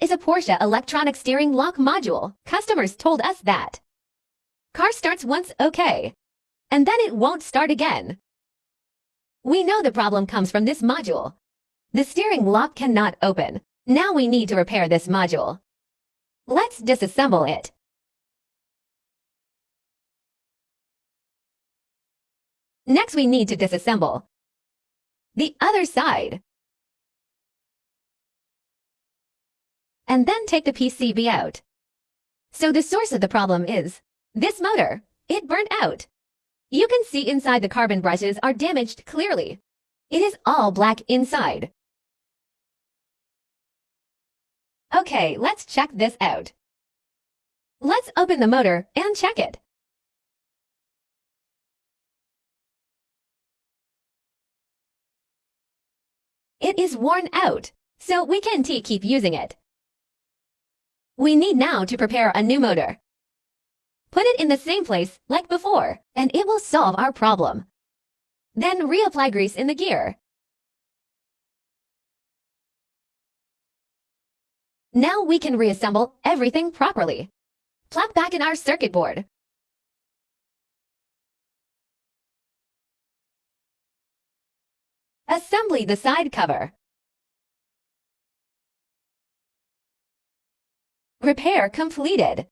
is a Porsche electronic steering lock module. Customers told us that car starts once okay, and then it won't start again. We know the problem comes from this module. The steering lock cannot open. Now we need to repair this module. Let's disassemble it. Next we need to disassemble the other side. And then take the PCB out. So the source of the problem is this motor. It burnt out. You can see inside the carbon brushes are damaged clearly. It is all black inside. Okay, let's check this out. Let's open the motor and check it. It is worn out, so we can't keep using it. We need now to prepare a new motor. Put it in the same place like before, and it will solve our problem. Then reapply grease in the gear. Now we can reassemble everything properly. Plug back in our circuit board. Assembly the side cover. Repair completed.